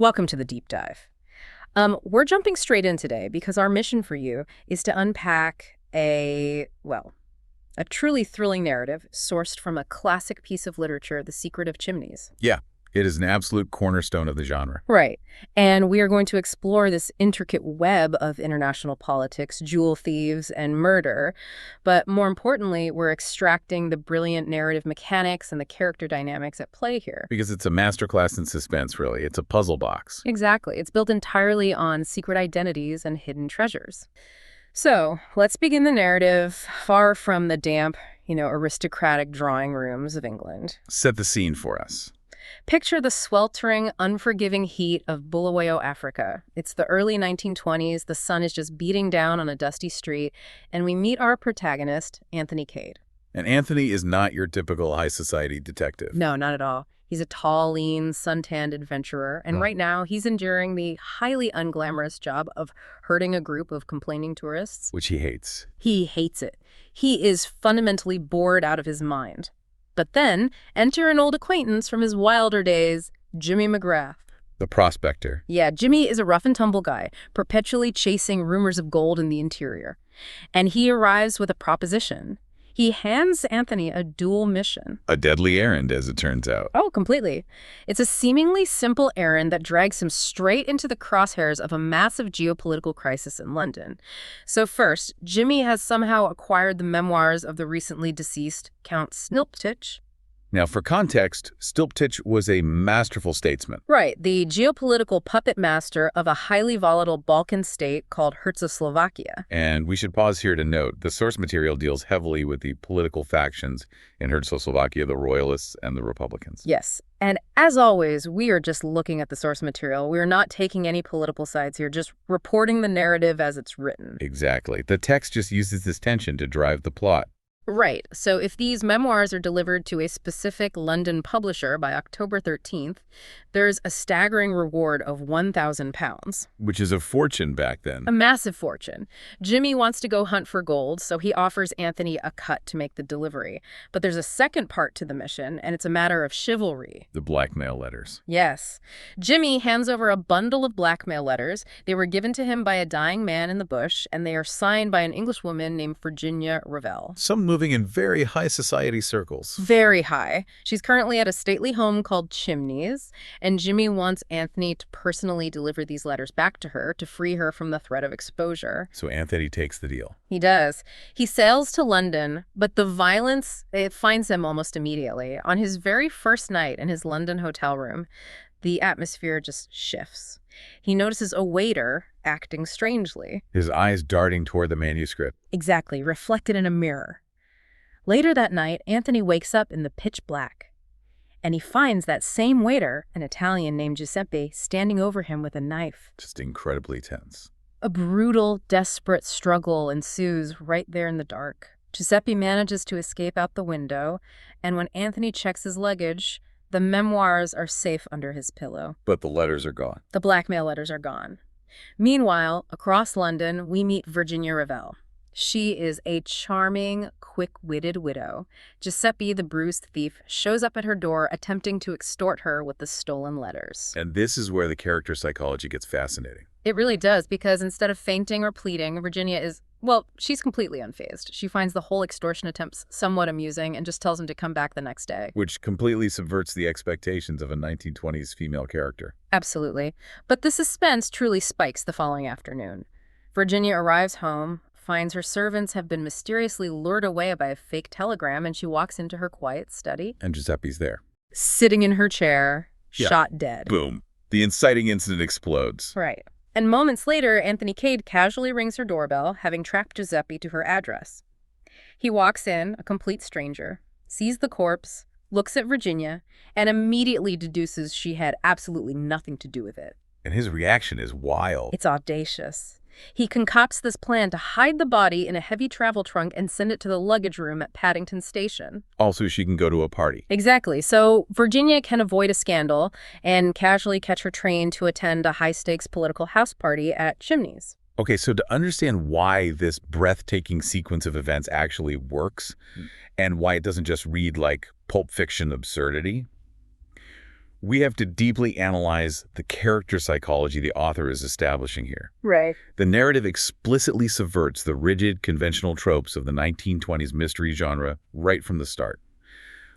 Welcome to the deep dive. We're jumping straight in today because our mission for you is to unpack a truly thrilling narrative sourced from a classic piece of literature, The Secret of Chimneys. Yeah, it is an absolute cornerstone of the genre. Right. And we are going to explore this intricate web of international politics, jewel thieves, and murder. But more importantly, we're extracting the brilliant narrative mechanics and the character dynamics at play here. Because it's a masterclass in suspense, really. It's a puzzle box. Exactly. It's built entirely on secret identities and hidden treasures. So, let's begin the narrative far from the damp, aristocratic drawing rooms of England. Set the scene for us. Picture the sweltering, unforgiving heat of Bulawayo, Africa. It's the early 1920s, the sun is just beating down on a dusty street, and we meet our protagonist, Anthony Cade. And Anthony is not your typical high society detective. No, not at all. He's a tall, lean, suntanned adventurer, and right now he's enduring the highly unglamorous job of herding a group of complaining tourists. Which he hates. He hates it. He is fundamentally bored out of his mind. But then, enter an old acquaintance from his wilder days, Jimmy McGrath. The prospector. Yeah, Jimmy is a rough-and-tumble guy, perpetually chasing rumors of gold in the interior. And he arrives with a proposition. He hands Anthony a dual mission. A deadly errand, as it turns out. Oh, completely. It's a seemingly simple errand that drags him straight into the crosshairs of a massive geopolitical crisis in London. So first, Jimmy has somehow acquired the memoirs of the recently deceased Count Stylptitch. Now, for context, Stylptitch was a masterful statesman. Right, the geopolitical puppet master of a highly volatile Balkan state called Herzoslovakia. And we should pause here to note, the source material deals heavily with the political factions in Herzoslovakia, the Royalists and the Republicans. Yes, and as always, we are just looking at the source material. We are not taking any political sides here, just reporting the narrative as it's written. Exactly. The text just uses this tension to drive the plot. Right. So if these memoirs are delivered to a specific London publisher by October 13th, there's a staggering reward of £1,000. Which is a fortune back then. A massive fortune. Jimmy wants to go hunt for gold, so he offers Anthony a cut to make the delivery. But there's a second part to the mission, and it's a matter of chivalry. The blackmail letters. Yes. Jimmy hands over a bundle of blackmail letters. They were given to him by a dying man in the bush, and they are signed by an Englishwoman named Virginia Revell. Some moving in very high society circles. Very high. She's currently at a stately home called Chimneys, and Jimmy wants Anthony to personally deliver these letters back to her to free her from the threat of exposure. So Anthony takes the deal. He does. He sails to London, but the violence, it finds him almost immediately. On his very first night in his London hotel room, the atmosphere just shifts. He notices a waiter acting strangely. His eyes darting toward the manuscript. Exactly, reflected in a mirror. Later that night, Anthony wakes up in the pitch black, and he finds that same waiter, an Italian named Giuseppe, standing over him with a knife. Just incredibly tense. A brutal, desperate struggle ensues right there in the dark. Giuseppe manages to escape out the window, and when Anthony checks his luggage, the memoirs are safe under his pillow. But the letters are gone. The blackmail letters are gone. Meanwhile, across London, we meet Virginia Revell. She is a charming, quick-witted widow. Giuseppe, the bruised thief, shows up at her door attempting to extort her with the stolen letters. And this is where the character psychology gets fascinating. It really does, because instead of fainting or pleading, Virginia is, she's completely unfazed. She finds the whole extortion attempts somewhat amusing and just tells him to come back the next day. Which completely subverts the expectations of a 1920s female character. Absolutely. But the suspense truly spikes the following afternoon. Virginia arrives home, finds her servants have been mysteriously lured away by a fake telegram, and she walks into her quiet study. And Giuseppe's there. Sitting in her chair, Yeah. shot dead. Boom. The inciting incident explodes. Right. And moments later, Anthony Cade casually rings her doorbell, having tracked Giuseppe to her address. He walks in, a complete stranger, sees the corpse, looks at Virginia, and immediately deduces she had absolutely nothing to do with it. And his reaction is wild. It's audacious. He concocts this plan to hide the body in a heavy travel trunk and send it to the luggage room at Paddington Station. Also, she can go to a party. Exactly. So Virginia can avoid a scandal and casually catch her train to attend a high-stakes political house party at Chimneys. Okay, so to understand why this breathtaking sequence of events actually works and why it doesn't just read like Pulp Fiction absurdity, We have to deeply analyze the character psychology the author is establishing here. Right. The narrative explicitly subverts the rigid, conventional tropes of the 1920s mystery genre right from the start.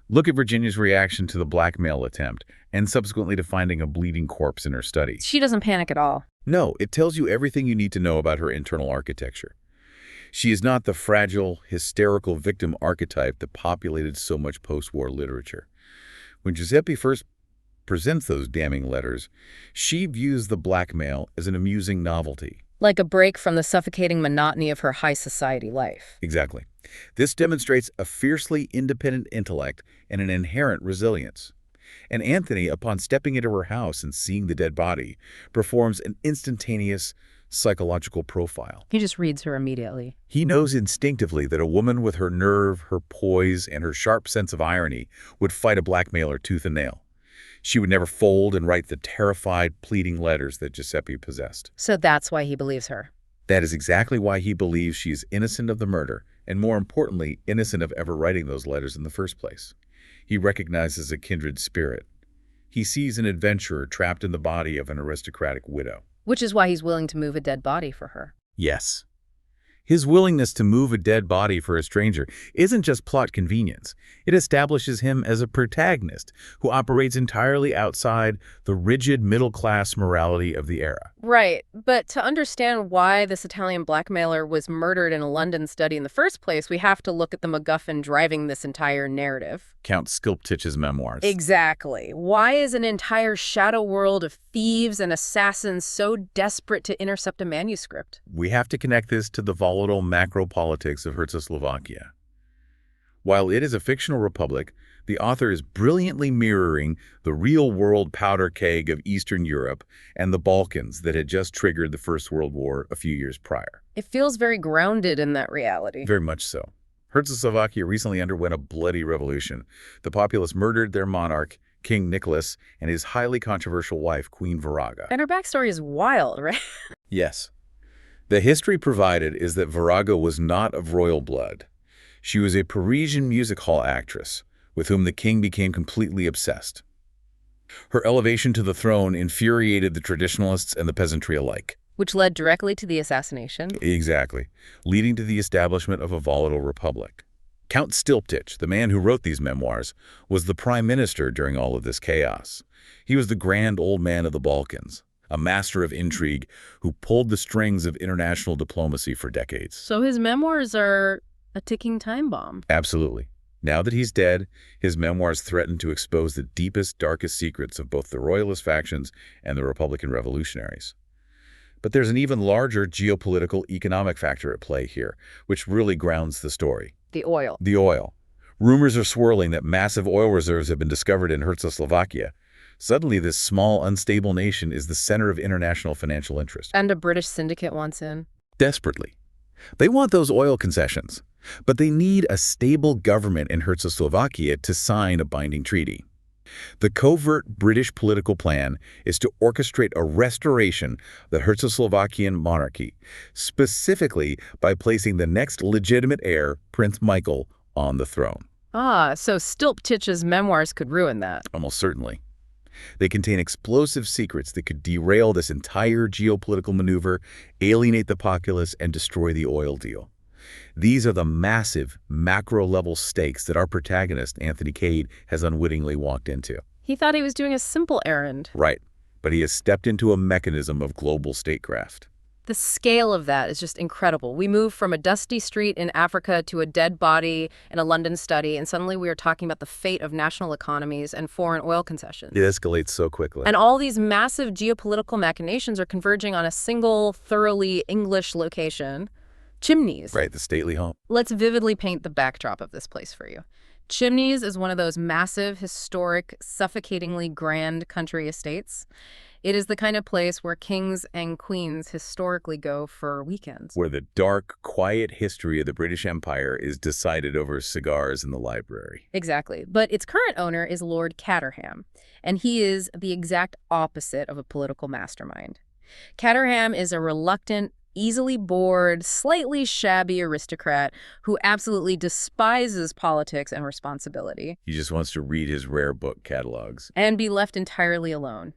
Look at Virginia's reaction to the blackmail attempt, and subsequently to finding a bleeding corpse in her study. She doesn't panic at all. No, it tells you everything you need to know about her internal architecture. She is not the fragile, hysterical victim archetype that populated so much post-war literature. When Giuseppe first presents those damning letters, she views the blackmail as an amusing novelty. Like a break from the suffocating monotony of her high society life. Exactly. This demonstrates a fiercely independent intellect and an inherent resilience. And Anthony, upon stepping into her house and seeing the dead body, performs an instantaneous psychological profile. He just reads her immediately. He knows instinctively that a woman with her nerve, her poise, and her sharp sense of irony would fight a blackmailer tooth and nail. She would never fold and write the terrified, pleading letters that Giuseppe possessed. So that's why he believes her. That is exactly why he believes she is innocent of the murder, and more importantly, innocent of ever writing those letters in the first place. He recognizes a kindred spirit. He sees an adventurer trapped in the body of an aristocratic widow. Which is why he's willing to move a dead body for her. Yes. His willingness to move a dead body for a stranger isn't just plot convenience. It establishes him as a protagonist who operates entirely outside the rigid middle-class morality of the era. Right, but to understand why this Italian blackmailer was murdered in a London study in the first place, we have to look at the MacGuffin driving this entire narrative. Count Stylptitch's memoirs. Exactly. Why is an entire shadow world of thieves and assassins so desperate to intercept a manuscript? We have to connect this to the volatile macro-politics of Herzoslovakia. While it is a fictional republic, the author is brilliantly mirroring the real-world powder keg of Eastern Europe and the Balkans that had just triggered the First World War a few years prior. It feels very grounded in that reality. Very much so. Herzoslovakia recently underwent a bloody revolution. The populace murdered their monarch, King Nicholas, and his highly controversial wife, Queen Varaga. And her backstory is wild, right? Yes. The history provided is that Varaga was not of royal blood. She was a Parisian music hall actress with whom the king became completely obsessed. Her elevation to the throne infuriated the traditionalists and the peasantry alike. Which led directly to the assassination. Exactly, leading to the establishment of a volatile republic. Count Stylptitch, the man who wrote these memoirs, was the prime minister during all of this chaos. He was the grand old man of the Balkans, a master of intrigue who pulled the strings of international diplomacy for decades. So his memoirs are a ticking time bomb. Absolutely. Now that he's dead, his memoirs threaten to expose the deepest, darkest secrets of both the royalist factions and the Republican revolutionaries. But there's an even larger geopolitical economic factor at play here, which really grounds the story. The oil. The oil. Rumors are swirling that massive oil reserves have been discovered in Herzoslovakia. Suddenly, this small, unstable nation is the center of international financial interest. And a British syndicate wants in. Desperately. They want those oil concessions, but they need a stable government in Herzoslovakia to sign a binding treaty. The covert British political plan is to orchestrate a restoration of the Herzoslovakian monarchy, specifically by placing the next legitimate heir, Prince Michael, on the throne. Ah, so Stylptitch's memoirs could ruin that. Almost certainly. They contain explosive secrets that could derail this entire geopolitical maneuver, alienate the populace, and destroy the oil deal. These are the massive, macro-level stakes that our protagonist, Anthony Cade, has unwittingly walked into. He thought he was doing a simple errand. Right, but he has stepped into a mechanism of global statecraft. The scale of that is just incredible. We move from a dusty street in Africa to a dead body in a London study, and suddenly we are talking about the fate of national economies and foreign oil concessions. It escalates so quickly. And all these massive geopolitical machinations are converging on a single, thoroughly English location. Chimneys. Right, the stately home. Let's vividly paint the backdrop of this place for you. Chimneys is one of those massive, historic, suffocatingly grand country estates. It is the kind of place where kings and queens historically go for weekends. Where the dark, quiet history of the British Empire is decided over cigars in the library. Exactly. But its current owner is Lord Caterham, and he is the exact opposite of a political mastermind. Caterham is a reluctant, easily bored, slightly shabby aristocrat who absolutely despises politics and responsibility. He just wants to read his rare book catalogs. And be left entirely alone.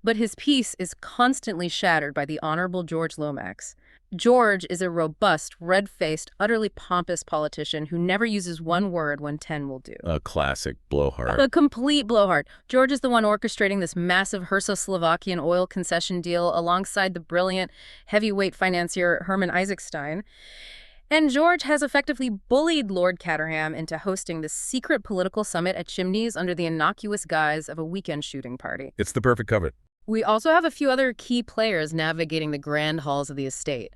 But his peace is constantly shattered by the Honorable George Lomax. George is a robust, red-faced, utterly pompous politician who never uses one word when 10 will do. A classic blowhard. A complete blowhard. George is the one orchestrating this massive Herzoslovakian oil concession deal alongside the brilliant, heavyweight financier Herman Isaacstein. And George has effectively bullied Lord Caterham into hosting this secret political summit at Chimneys under the innocuous guise of a weekend shooting party. It's the perfect cover. We also have a few other key players navigating the grand halls of the estate.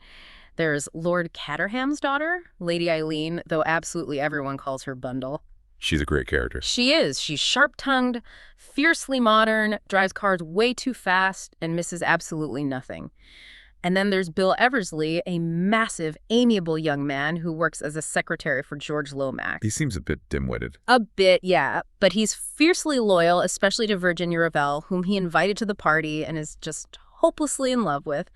There's Lord Caterham's daughter, Lady Eileen, though absolutely everyone calls her Bundle. She's a great character. She is. She's sharp-tongued, fiercely modern, drives cars way too fast, and misses absolutely nothing. And then there's Bill Eversley, a massive, amiable young man who works as a secretary for George Lomax. He seems a bit dim-witted. A bit, yeah. But he's fiercely loyal, especially to Virginia Revell, whom he invited to the party and is just hopelessly in love with.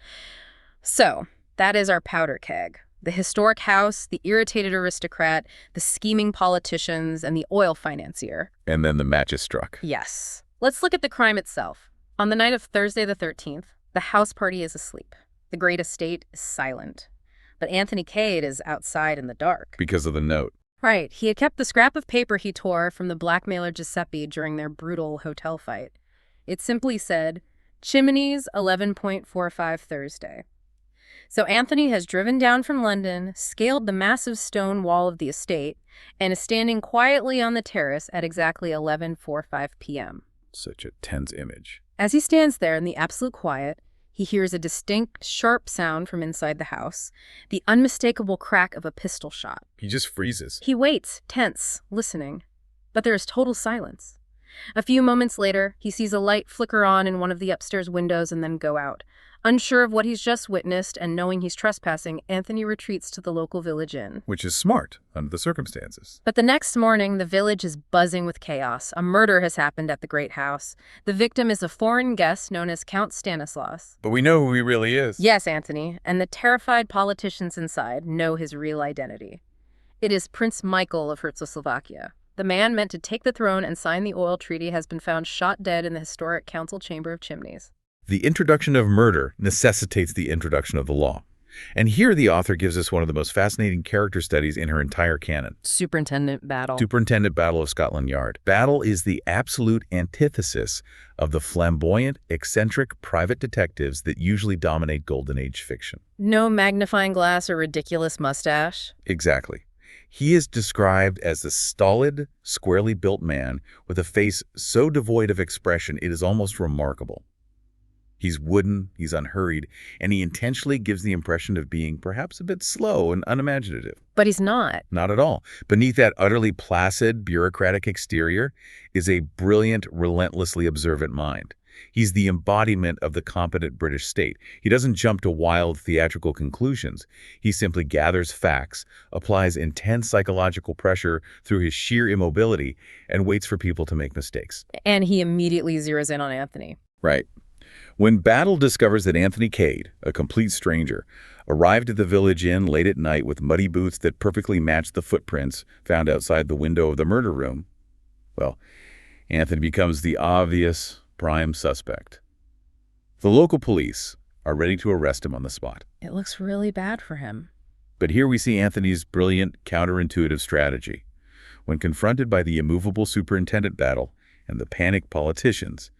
So, that is our powder keg. The historic house, the irritated aristocrat, the scheming politicians, and the oil financier. And then the match is struck. Yes. Let's look at the crime itself. On the night of Thursday the 13th, the house party is asleep. The great estate is silent. But Anthony Cade is outside in the dark. Because of the note. Right. He had kept the scrap of paper he tore from the blackmailer Giuseppe during their brutal hotel fight. It simply said, Chimneys, 11.45 Thursday. So Anthony has driven down from London, scaled the massive stone wall of the estate, and is standing quietly on the terrace at exactly 11:45 p.m. Such a tense image. As he stands there in the absolute quiet, he hears a distinct, sharp sound from inside the house, the unmistakable crack of a pistol shot. He just freezes. He waits, tense, listening. But there is total silence. A few moments later, he sees a light flicker on in one of the upstairs windows and then go out. Unsure of what he's just witnessed and knowing he's trespassing, Anthony retreats to the local village inn. Which is smart, under the circumstances. But the next morning, the village is buzzing with chaos. A murder has happened at the great house. The victim is a foreign guest known as Count Stanislaus. But we know who he really is. Yes, Anthony, and the terrified politicians inside know his real identity. It is Prince Michael of Herzoslovakia. The man meant to take the throne and sign the oil treaty has been found shot dead in the historic council chamber of Chimneys. The introduction of murder necessitates the introduction of the law. And here the author gives us one of the most fascinating character studies in her entire canon. Superintendent Battle. Superintendent Battle of Scotland Yard. Battle is the absolute antithesis of the flamboyant, eccentric private detectives that usually dominate Golden Age fiction. No magnifying glass or ridiculous mustache. Exactly. He is described as the stolid, squarely built man with a face so devoid of expression it is almost remarkable. He's wooden, he's unhurried, and he intentionally gives the impression of being perhaps a bit slow and unimaginative. But he's not. Not at all. Beneath that utterly placid, bureaucratic exterior is a brilliant, relentlessly observant mind. He's the embodiment of the competent British state. He doesn't jump to wild theatrical conclusions. He simply gathers facts, applies intense psychological pressure through his sheer immobility, and waits for people to make mistakes. And he immediately zeroes in on Anthony. Right. When Battle discovers that Anthony Cade, a complete stranger, arrived at the village inn late at night with muddy boots that perfectly matched the footprints found outside the window of the murder room, well, Anthony becomes the obvious prime suspect. The local police are ready to arrest him on the spot. It looks really bad for him. But here we see Anthony's brilliant, counterintuitive strategy. When confronted by the immovable Superintendent Battle and the panicked politicians,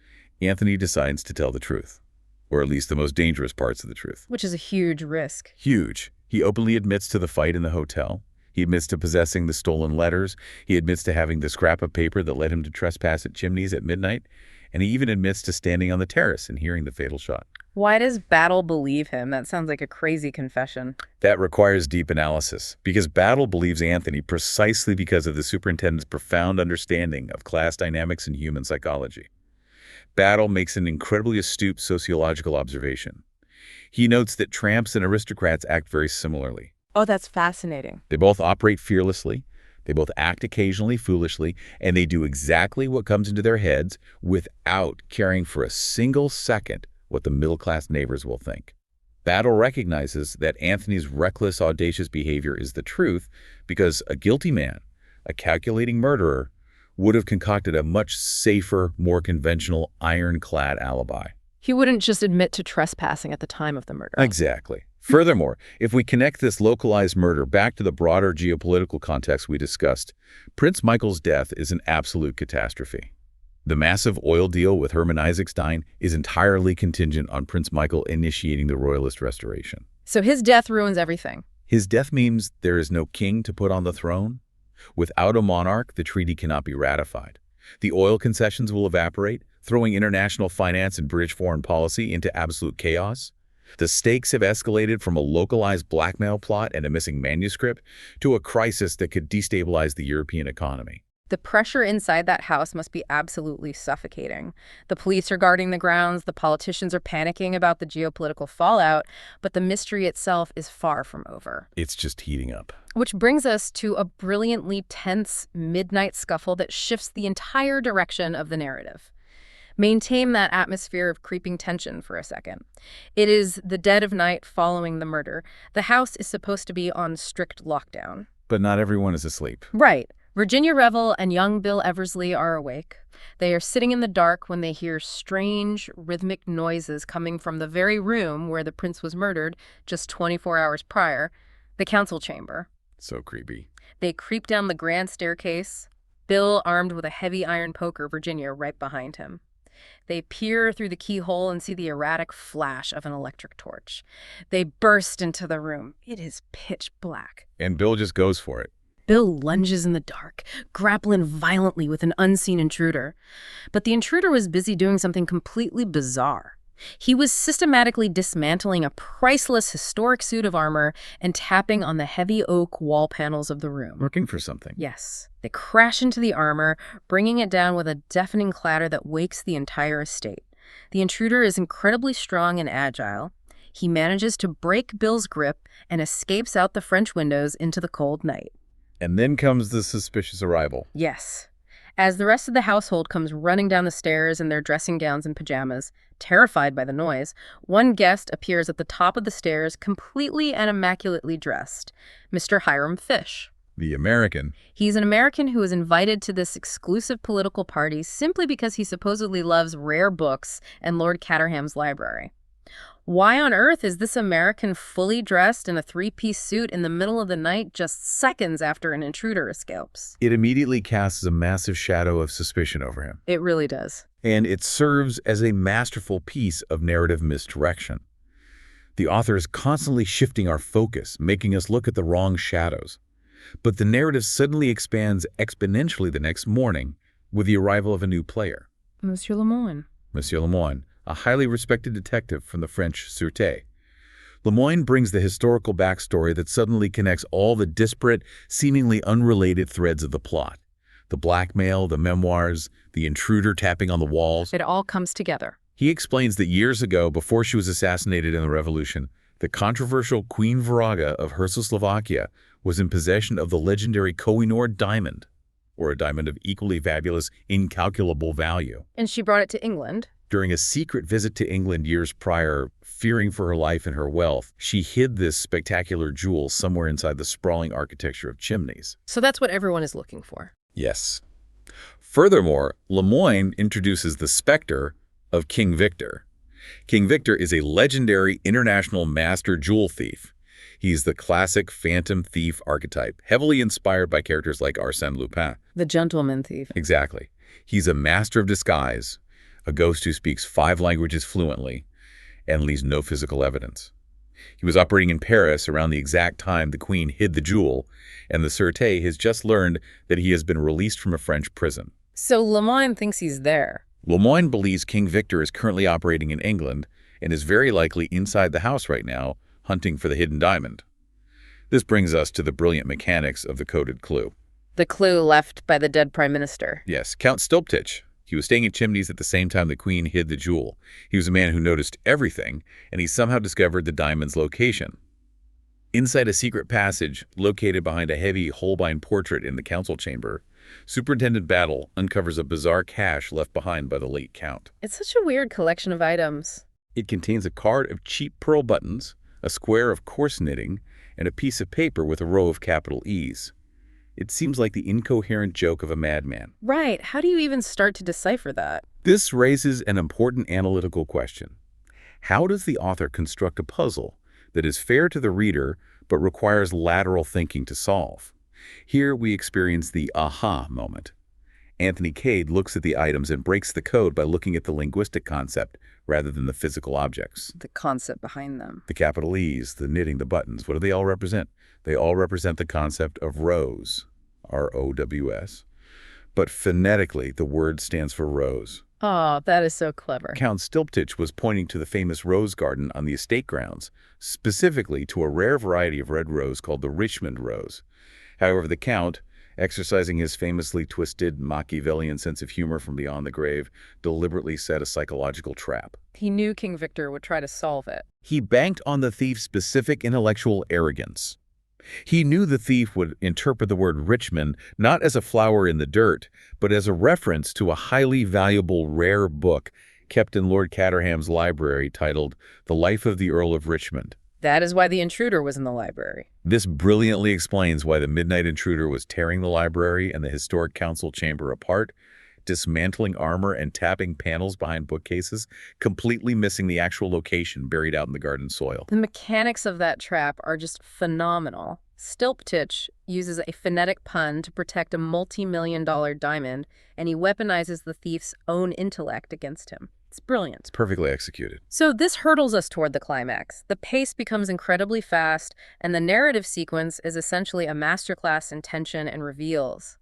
Anthony decides to tell the truth, or at least the most dangerous parts of the truth. Which is a huge risk. Huge. He openly admits to the fight in the hotel. He admits to possessing the stolen letters. He admits to having the scrap of paper that led him to trespass at Chimneys at midnight. And he even admits to standing on the terrace and hearing the fatal shot. Why does Battle believe him? That sounds like a crazy confession. That requires deep analysis, because Battle believes Anthony precisely because of the superintendent's profound understanding of class dynamics and human psychology. Battle makes an incredibly astute sociological observation. He notes that tramps and aristocrats act very similarly. Oh, that's fascinating. They both operate fearlessly, they both act occasionally foolishly, and they do exactly what comes into their heads without caring for a single second what the middle-class neighbors will think. Battle recognizes that Anthony's reckless, audacious behavior is the truth because a guilty man, a calculating murderer, would have concocted a much safer, more conventional, ironclad alibi. He wouldn't just admit to trespassing at the time of the murder. Exactly. Furthermore, if we connect this localized murder back to the broader geopolitical context we discussed, Prince Michael's death is an absolute catastrophe. The massive oil deal with Hermann Isaacstein is entirely contingent on Prince Michael initiating the royalist restoration. So his death ruins everything. His death means there is no king to put on the throne. Without a monarch, the treaty cannot be ratified. The oil concessions will evaporate, throwing international finance and British foreign policy into absolute chaos. The stakes have escalated from a localized blackmail plot and a missing manuscript to a crisis that could destabilize the European economy. The pressure inside that house must be absolutely suffocating. The police are guarding the grounds, the politicians are panicking about the geopolitical fallout, but the mystery itself is far from over. It's just heating up. Which brings us to a brilliantly tense midnight scuffle that shifts the entire direction of the narrative. Maintain that atmosphere of creeping tension for a second. It is the dead of night following the murder. The house is supposed to be on strict lockdown. But not everyone is asleep. Right. Virginia Revel and young Bill Eversley are awake. They are sitting in the dark when they hear strange, rhythmic noises coming from the very room where the prince was murdered just 24 hours prior, the council chamber. So creepy. They creep down the grand staircase, Bill armed with a heavy iron poker, Virginia right behind him. They peer through the keyhole and see the erratic flash of an electric torch. They burst into the room. It is pitch black. And Bill just goes for it. Bill lunges in the dark, grappling violently with an unseen intruder. But the intruder was busy doing something completely bizarre. He was systematically dismantling a priceless historic suit of armor and tapping on the heavy oak wall panels of the room. Looking for something. Yes. They crash into the armor, bringing it down with a deafening clatter that wakes the entire estate. The intruder is incredibly strong and agile. He manages to break Bill's grip and escapes out the French windows into the cold night. And then comes the suspicious arrival. Yes. As the rest of the household comes running down the stairs in their dressing gowns and pajamas, terrified by the noise, one guest appears at the top of the stairs completely and immaculately dressed, Mr. Hiram Fish. The American. He's an American who is invited to this exclusive political party simply because he supposedly loves rare books and Lord Caterham's library. Why on earth is this American fully dressed in a three-piece suit in the middle of the night just seconds after an intruder escapes? It immediately casts a massive shadow of suspicion over him. It really does. And it serves as a masterful piece of narrative misdirection. The author is constantly shifting our focus, making us look at the wrong shadows. But the narrative suddenly expands exponentially the next morning with the arrival of a new player. Monsieur Lemoyne. Monsieur Lemoyne, a highly respected detective from the French Sûreté. Lemoyne brings the historical backstory that suddenly connects all the disparate, seemingly unrelated threads of the plot. The blackmail, the memoirs, the intruder tapping on the walls. It all comes together. He explains that years ago, before she was assassinated in the Revolution, the controversial Queen Viraga of Herzoslovakia was in possession of the legendary Koh-i-Noor diamond, or a diamond of equally fabulous, incalculable value. And she brought it to England. During a secret visit to England years prior, fearing for her life and her wealth, she hid this spectacular jewel somewhere inside the sprawling architecture of Chimneys. So that's what everyone is looking for. Yes. Furthermore, Lemoyne introduces the specter of King Victor. King Victor is a legendary international master jewel thief. He's the classic phantom thief archetype, heavily inspired by characters like Arsène Lupin. The gentleman thief. Exactly. He's a master of disguise, a ghost who speaks 5 languages fluently and leaves no physical evidence. He was operating in Paris around the exact time the Queen hid the jewel, and the Sûreté has just learned that he has been released from a French prison. So Lemoyne thinks he's there. Lemoyne believes King Victor is currently operating in England and is very likely inside the house right now, hunting for the hidden diamond. This brings us to the brilliant mechanics of the coded clue. The clue left by the dead prime minister. Yes, Count Stylptitch. He was staying in Chimneys at the same time the Queen hid the jewel. He was a man who noticed everything, and he somehow discovered the diamond's location. Inside a secret passage, located behind a heavy Holbein portrait in the council chamber, Superintendent Battle uncovers a bizarre cache left behind by the late Count. It's such a weird collection of items. It contains a card of cheap pearl buttons, a square of coarse knitting, and a piece of paper with a row of capital E's. It seems like the incoherent joke of a madman. Right. How do you even start to decipher that? This raises an important analytical question. How does the author construct a puzzle that is fair to the reader but requires lateral thinking to solve? Here we experience the aha moment. Anthony Cade looks at the items and breaks the code by looking at the linguistic concept rather than the physical objects. The concept behind them. The capital E's, the knitting, the buttons, what do they all represent? They all represent the concept of rose, R-O-W-S. But phonetically, the word stands for rose. Oh, that is so clever. Count Stylptitch was pointing to the famous rose garden on the estate grounds, specifically to a rare variety of red rose called the Richmond rose. However, the Count, exercising his famously twisted Machiavellian sense of humor from beyond the grave, deliberately set a psychological trap. He knew King Victor would try to solve it. He banked on the thief's specific intellectual arrogance. He knew the thief would interpret the word Richmond not as a flower in the dirt, but as a reference to a highly valuable rare book kept in Lord Caterham's library titled The Life of the Earl of Richmond. That is why the intruder was in the library. This brilliantly explains why the midnight intruder was tearing the library and the historic council chamber apart, dismantling armor and tapping panels behind bookcases, completely missing the actual location buried out in the garden soil. The mechanics of that trap are just phenomenal. Stylptitch uses a phonetic pun to protect a multi-million-dollar diamond, and he weaponizes the thief's own intellect against him. It's brilliant. It's perfectly executed. So this hurdles us toward the climax. The pace becomes incredibly fast, and the narrative sequence is essentially a masterclass in tension and reveals.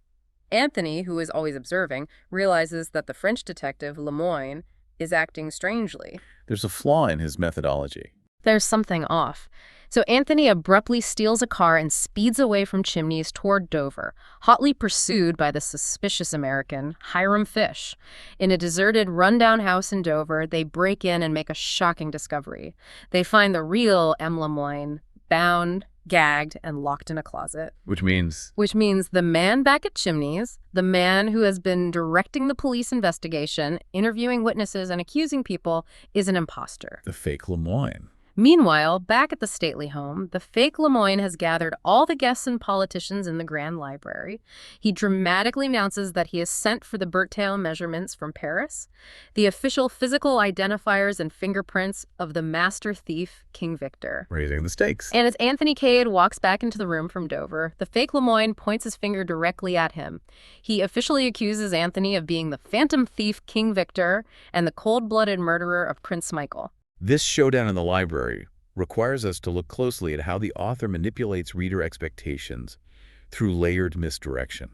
Anthony, who is always observing, realizes that the French detective, Lemoyne, is acting strangely. There's a flaw in his methodology. There's something off. So Anthony abruptly steals a car and speeds away from Chimneys toward Dover, hotly pursued by the suspicious American, Hiram Fish. In a deserted, rundown house in Dover, they break in and make a shocking discovery. They find the real M. Lemoyne bound, gagged, and locked in a closet. Which means the man back at Chimneys, the man who has been directing the police investigation, interviewing witnesses, and accusing people, is an imposter. the fake Lemoyne. Meanwhile, back at the stately home, the fake Lemoyne has gathered all the guests and politicians in the Grand Library. He dramatically announces that he has sent for the Berthaud measurements from Paris, the official physical identifiers and fingerprints of the master thief, King Victor. Raising the stakes. And as Anthony Cade walks back into the room from Dover, the fake Lemoyne points his finger directly at him. He officially accuses Anthony of being the phantom thief, King Victor, and the cold-blooded murderer of Prince Michael. This showdown in the library requires us to look closely at how the author manipulates reader expectations through layered misdirection.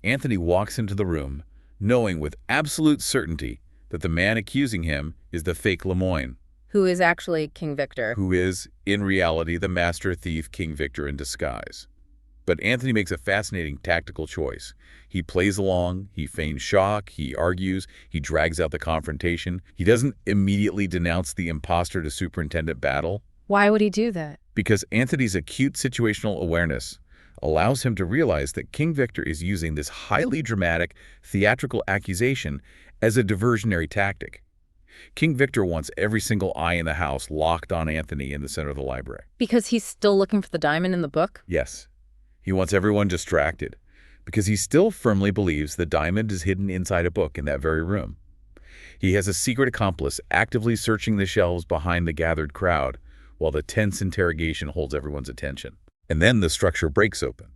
Anthony walks into the room knowing with absolute certainty that the man accusing him is the fake Lemoyne, Who is actually King Victor. who is, in reality, the master thief King Victor in disguise. But Anthony makes a fascinating tactical choice. He plays along, he feigns shock, he argues, he drags out the confrontation. He doesn't immediately denounce the imposter to Superintendent Battle, Why would he do that? because Anthony's acute situational awareness allows him to realize that King Victor is using this highly dramatic, theatrical accusation as a diversionary tactic. King Victor wants every single eye in the house locked on Anthony in the center of the library. Because he's still looking for the diamond in the book? Yes. He wants everyone distracted because he still firmly believes the diamond is hidden inside a book in that very room. He has a secret accomplice actively searching the shelves behind the gathered crowd while the tense interrogation holds everyone's attention. And then the structure breaks open.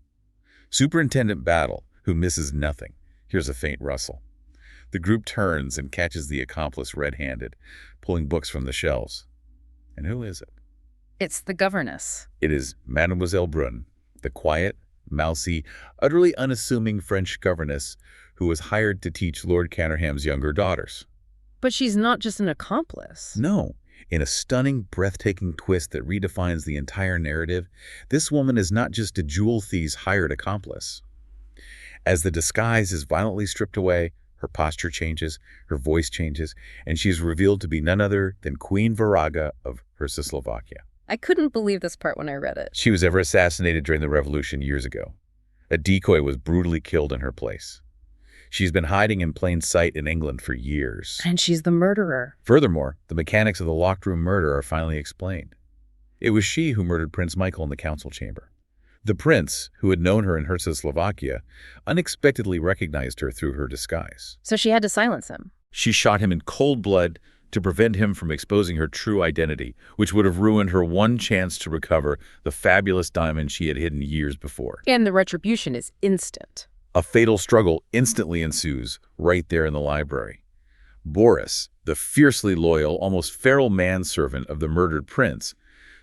Superintendent Battle, who misses nothing, hears a faint rustle. The group turns and catches the accomplice red-handed, pulling books from the shelves. And who is it? It's the governess. It is Mademoiselle Brun, the quiet, mousy, utterly unassuming French governess who was hired to teach Lord Caterham's younger daughters. But she's not just an accomplice. No, in a stunning, breathtaking twist that redefines the entire narrative, this woman is not just a jewel thief's hired accomplice. As the disguise is violently stripped away, her posture changes, her voice changes, and she is revealed to be none other than Queen Viraga of Herzoslovakia. I couldn't believe this part when I read it. She was ever assassinated during the revolution years ago. A decoy was brutally killed in her place. She's been hiding in plain sight in England for years. And she's the murderer. Furthermore, the mechanics of the locked room murder are finally explained. It was she who murdered Prince Michael in the council chamber. The prince, who had known her in Herzoslovakia, unexpectedly recognized her through her disguise. So she had to silence him. She shot him in cold blood to prevent him from exposing her true identity, which would have ruined her one chance to recover the fabulous diamond she had hidden years before. And the retribution is instant. A fatal struggle instantly ensues right there in the library. Boris, the fiercely loyal, almost feral manservant of the murdered prince,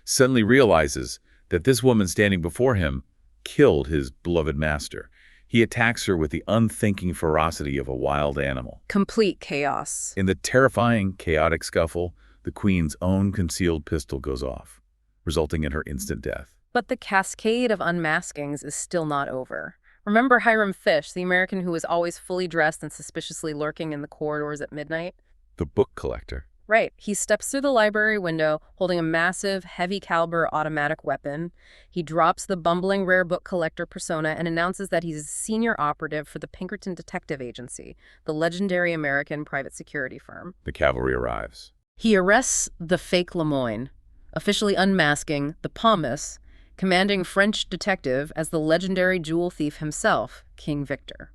suddenly realizes that this woman standing before him killed his beloved master. He attacks her with the unthinking ferocity of a wild animal. Complete chaos. In the terrifying, chaotic scuffle, the queen's own concealed pistol goes off, resulting in her instant death. But the cascade of unmaskings is still not over. Remember Hiram Fish, the American who was always fully dressed and suspiciously lurking in the corridors at midnight? The book collector. Right. He steps through the library window holding a massive, heavy-caliber automatic weapon. He drops the bumbling rare book collector persona and announces that he's a senior operative for the Pinkerton Detective Agency, the legendary American private security firm. The cavalry arrives. He arrests the fake Lemoyne, officially unmasking the Pomus, commanding French detective as the legendary jewel thief himself, King Victor.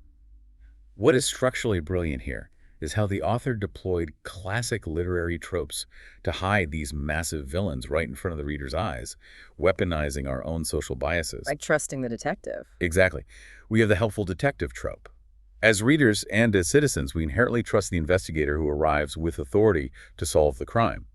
What is structurally brilliant here is how the author deployed classic literary tropes to hide these massive villains right in front of the reader's eyes, weaponizing our own social biases. Like trusting the detective. Exactly. We have the helpful detective trope. As readers and as citizens, we inherently trust the investigator who arrives with authority to solve the crime.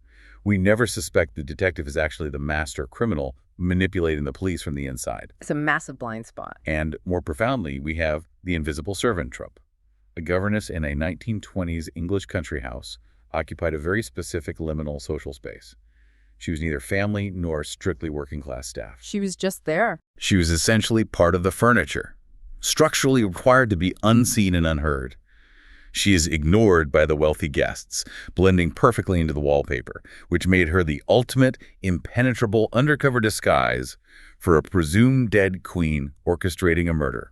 We never suspect the detective is actually the master criminal manipulating the police from the inside. It's a massive blind spot. And more profoundly, we have the invisible servant trope. A governess in a 1920s English country house occupied a very specific liminal social space. She was neither family nor strictly working-class staff. She was just there. She was essentially part of the furniture, structurally required to be unseen and unheard. She is ignored by the wealthy guests, blending perfectly into the wallpaper, which made her the ultimate, impenetrable undercover disguise for a presumed dead queen orchestrating a murder.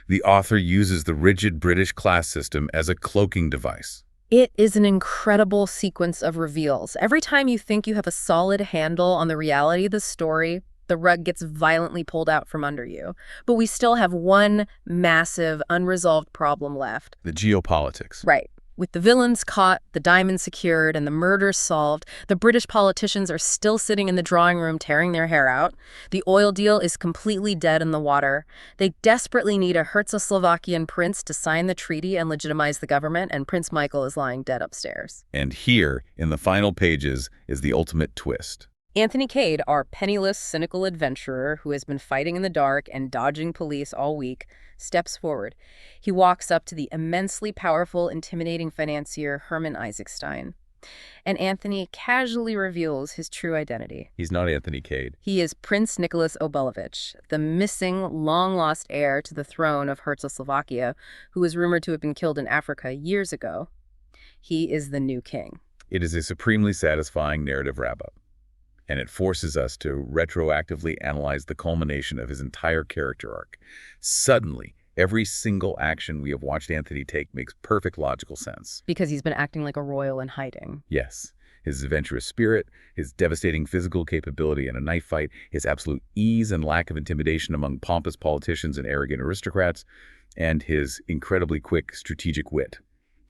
The author uses the rigid British class system as a cloaking device. It is an incredible sequence of reveals. Every time you think you have a solid handle on the reality of the story, the rug gets violently pulled out from under you. But we still have one massive, unresolved problem left. The geopolitics. Right. With the villains caught, the diamonds secured, and the murders solved, the British politicians are still sitting in the drawing room tearing their hair out. The oil deal is completely dead in the water. They desperately need a Herzoslovakian prince to sign the treaty and legitimize the government, and Prince Michael is lying dead upstairs. And here, in the final pages, is the ultimate twist. Anthony Cade, our penniless, cynical adventurer who has been fighting in the dark and dodging police all week, steps forward. He walks up to the immensely powerful, intimidating financier Herman Isaacstein. And Anthony casually reveals his true identity. He's not Anthony Cade. He is Prince Nicholas Obelovich, the missing, long-lost heir to the throne of Herzoslovakia, who was rumored to have been killed in Africa years ago. He is the new king. It is a supremely satisfying narrative wrap-up, and it forces us to retroactively analyze the culmination of his entire character arc. Suddenly, every single action we have watched Anthony take makes perfect logical sense. Because he's been acting like a royal in hiding. Yes. His adventurous spirit, his devastating physical capability in a knife fight, his absolute ease and lack of intimidation among pompous politicians and arrogant aristocrats, and his incredibly quick strategic wit.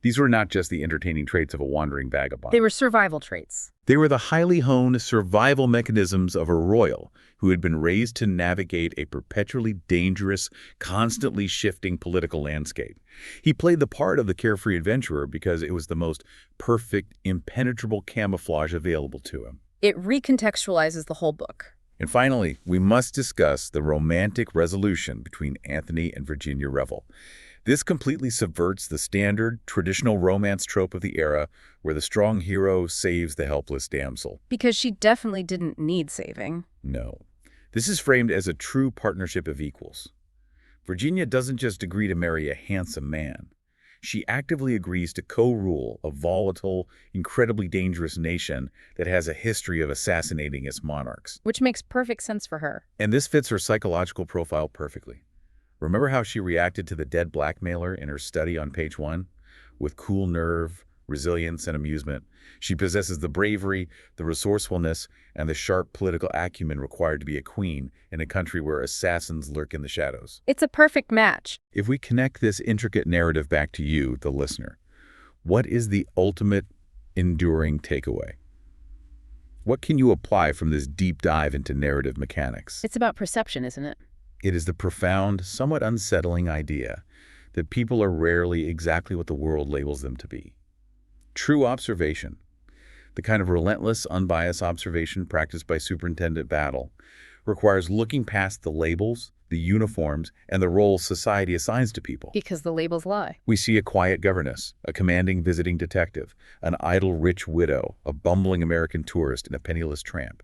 These were not just the entertaining traits of a wandering vagabond. They were survival traits. They were the highly honed survival mechanisms of a royal who had been raised to navigate a perpetually dangerous, constantly shifting political landscape. He played the part of the carefree adventurer because it was the most perfect, impenetrable camouflage available to him. It recontextualizes the whole book. And finally, we must discuss the romantic resolution between Anthony and Virginia Revel. This completely subverts the standard, traditional romance trope of the era where the strong hero saves the helpless damsel. Because she definitely didn't need saving. No. This is framed as a true partnership of equals. Virginia doesn't just agree to marry a handsome man. She actively agrees to co-rule a volatile, incredibly dangerous nation that has a history of assassinating its monarchs. Which makes perfect sense for her. And this fits her psychological profile perfectly. Remember how she reacted to the dead blackmailer in her study on page 1? With cool nerve, resilience, and amusement. She possesses the bravery, the resourcefulness, and the sharp political acumen required to be a queen in a country where assassins lurk in the shadows. It's a perfect match. If we connect this intricate narrative back to you, the listener, what is the ultimate enduring takeaway? What can you apply from this deep dive into narrative mechanics? It's about perception, isn't it? It is the profound, somewhat unsettling idea that people are rarely exactly what the world labels them to be. True observation, the kind of relentless, unbiased observation practiced by Superintendent Battle, requires looking past the labels, the uniforms, and the roles society assigns to people. Because the labels lie. We see a quiet governess, a commanding visiting detective, an idle rich widow, a bumbling American tourist, and a penniless tramp.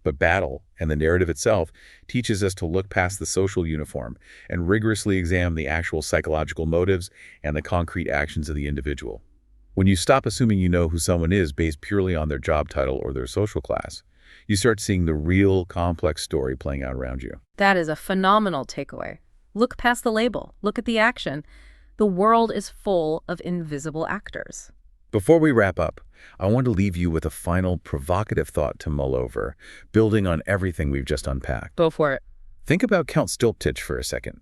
But Battle, and the narrative itself, teaches us to look past the social uniform and rigorously examine the actual psychological motives and the concrete actions of the individual. When you stop assuming you know who someone is based purely on their job title or their social class, you start seeing the real, complex story playing out around you. That is a phenomenal takeaway. Look past the label. Look at the action. The world is full of invisible actors. Before we wrap up, I want to leave you with a final provocative thought to mull over, building on everything we've just unpacked. Go for it. Think about Count Stylptitch for a second.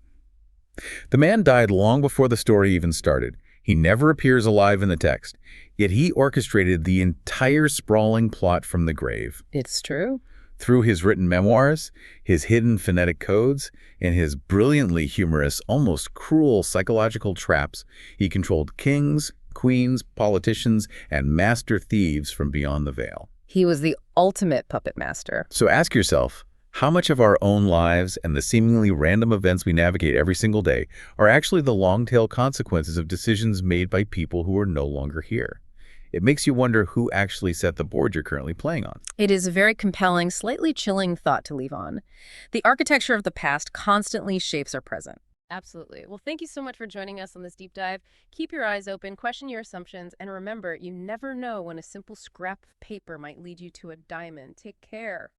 The man died long before the story even started. He never appears alive in the text, yet he orchestrated the entire sprawling plot from the grave. It's true. Through his written memoirs, his hidden phonetic codes, and his brilliantly humorous, almost cruel psychological traps, he controlled kings, queens, politicians, and master thieves from beyond the veil. He was the ultimate puppet master. So ask yourself, how much of our own lives and the seemingly random events we navigate every single day are actually the long-tail consequences of decisions made by people who are no longer here? It makes you wonder who actually set the board you're currently playing on. It is a very compelling, slightly chilling thought to leave on. The architecture of the past constantly shapes our present. Absolutely. Well, thank you so much for joining us on this deep dive. Keep your eyes open, question your assumptions, and remember, you never know when a simple scrap of paper might lead you to a diamond. Take care.